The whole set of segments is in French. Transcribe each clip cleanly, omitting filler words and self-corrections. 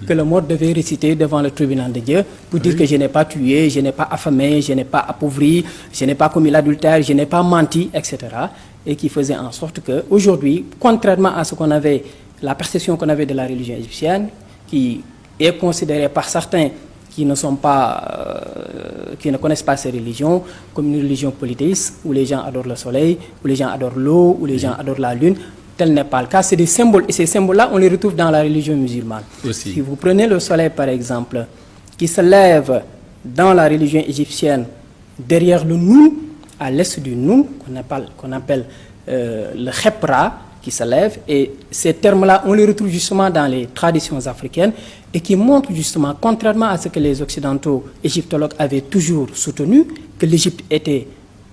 que le mort devait réciter devant le tribunal de Dieu pour dire que je n'ai pas tué, je n'ai pas affamé, je n'ai pas appauvri, je n'ai pas commis l'adultère, je n'ai pas menti, etc. Et qui faisait en sorte qu'aujourd'hui, contrairement à ce qu'on avait, la perception qu'on avait de la religion égyptienne, qui est considérée par certains qui ne connaissent pas ces religions comme une religion polythéiste, où les gens adorent le soleil, où les gens adorent l'eau, où les gens adorent la lune. Tel n'est pas le cas. C'est des symboles. Et ces symboles-là, on les retrouve dans la religion musulmane. Aussi. Si vous prenez le soleil, par exemple, qui se lève dans la religion égyptienne, derrière le Noun, à l'est du Noun, qu'on appelle le Khepra, qui se lève. Et ces termes-là, on les retrouve justement dans les traditions africaines et qui montrent justement, contrairement à ce que les occidentaux égyptologues avaient toujours soutenu, que l'Égypte était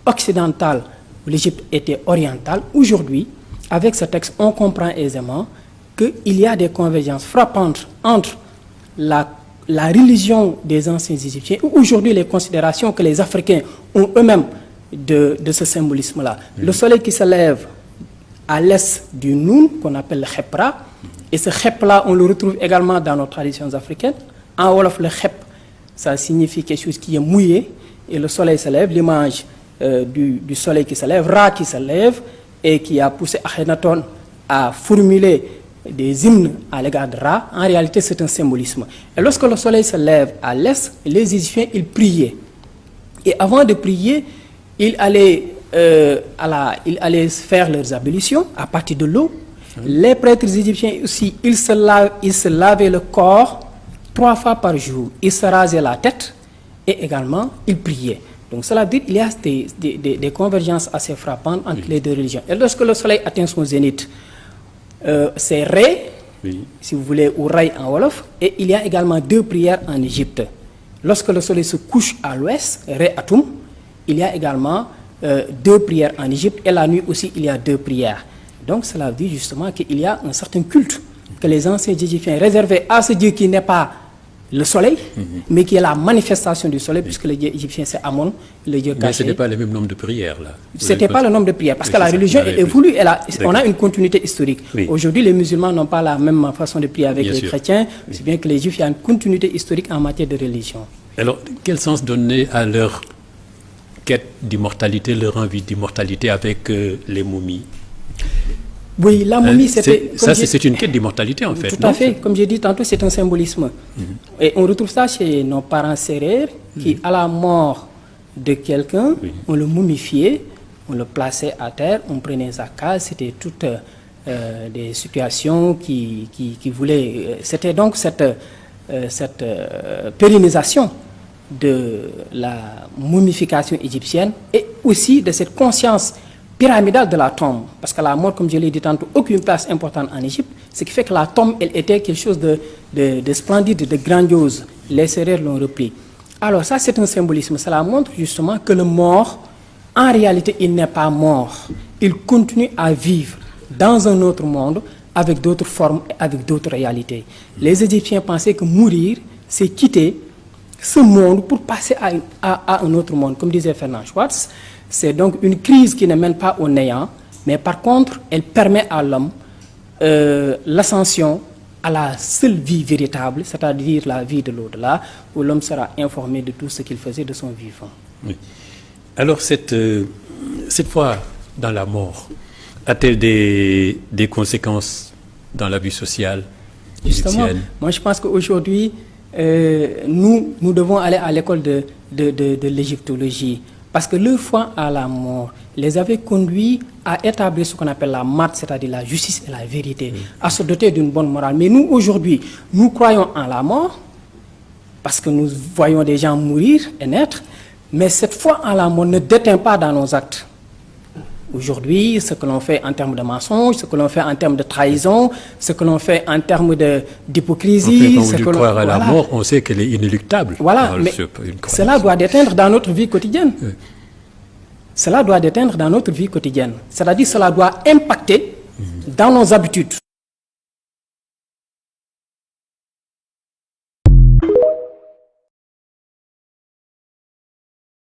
occidentale ou l'Égypte était orientale, aujourd'hui, avec ce texte, on comprend aisément qu'il y a des convergences frappantes entre la religion des anciens Égyptiens ou aujourd'hui les considérations que les Africains ont eux-mêmes de ce symbolisme-là. Le soleil qui se lève à l'est du Noun, qu'on appelle le Khepra, et ce Khep-là, on le retrouve également dans nos traditions africaines. En Wolof, le Khep, ça signifie quelque chose qui est mouillé, et le soleil se lève, l'image du soleil qui se lève, Ra qui se lève, et qui a poussé Akhenaton à formuler des hymnes à l'égard de Ra. En réalité, c'est un symbolisme. Et lorsque le soleil se lève à l'est, les Égyptiens, ils priaient. Et avant de prier, ils allaient faire leurs ablutions à partir de l'eau. Les prêtres égyptiens aussi, ils se lavaient le corps 3 fois par jour. Ils se rasaient la tête et également, ils priaient. Donc cela veut dire qu'il y a des convergences assez frappantes entre les deux religions. Et lorsque le soleil atteint son zénith, c'est Ré, si vous voulez, ou Ray en Wolof, et il y a également 2 prières en Égypte. Lorsque le soleil se couche à l'ouest, Ré Atum, il y a également 2 prières en Égypte, et la nuit aussi, il y a 2 prières. Donc cela veut dire justement qu'il y a un certain culte que les anciens Égyptiens réservaient à ce Dieu qui n'est pas le soleil, mais qui est la manifestation du soleil, puisque le Dieu égyptien c'est Amon, le Dieu caché. Mais ce n'est pas le même nombre de prières là. Ce n'était pas le nombre de prières, parce que la religion est évolue, on a une continuité historique. Aujourd'hui, les musulmans n'ont pas la même façon de prier avec les chrétiens, c'est bien que les juifs, il y a une continuité historique en matière de religion. Alors, quel sens donner à leur quête d'immortalité, leur envie d'immortalité avec les momies? Oui, la momie, c'était... C'est une quête d'immortalité, en fait. Tout à fait. Comme j'ai dit tantôt, c'est un symbolisme. Et on retrouve ça chez nos parents sérères, qui, à la mort de quelqu'un, on le momifiait, on le plaçait à terre, on prenait sa case. C'était toutes des situations qui voulaient... C'était donc cette pérennisation de la momification égyptienne et aussi de cette conscience pyramidale de la tombe, parce que la mort, comme je l'ai dit tantôt, occupe une place importante en Égypte, ce qui fait que la tombe, elle était quelque chose de splendide, de grandiose. Les Sérères l'ont repris. Alors ça, c'est un symbolisme. Cela montre justement que le mort, en réalité, il n'est pas mort. Il continue à vivre dans un autre monde, avec d'autres formes et avec d'autres réalités. Les Égyptiens pensaient que mourir, c'est quitter ce monde pour passer à un autre monde. Comme disait Fernand Schwartz, c'est donc une crise qui ne mène pas au néant, mais par contre, elle permet à l'homme l'ascension à la seule vie véritable, c'est-à-dire la vie de l'au-delà, où l'homme sera informé de tout ce qu'il faisait de son vivant. Oui. Alors, cette foi dans la mort, a-t-elle des conséquences dans la vie sociale égyptienne? Justement, moi je pense qu'aujourd'hui, nous devons aller à l'école de l'égyptologie. Parce que leur foi à la mort les avait conduits à établir ce qu'on appelle la mat, c'est-à-dire la justice et la vérité, à se doter d'une bonne morale. Mais nous, aujourd'hui, nous croyons en la mort, parce que nous voyons des gens mourir et naître, mais cette foi en la mort ne déteint pas dans nos actes. Aujourd'hui, ce que l'on fait en termes de mensonges, ce que l'on fait en termes de trahison, ce que l'on fait en termes d'hypocrisie... En fait, quand on dit croire à la mort, on sait qu'elle est inéluctable. Voilà, mais cela doit déteindre dans notre vie quotidienne. Oui. Cela doit déteindre dans notre vie quotidienne. C'est-à-dire que cela doit impacter dans nos habitudes.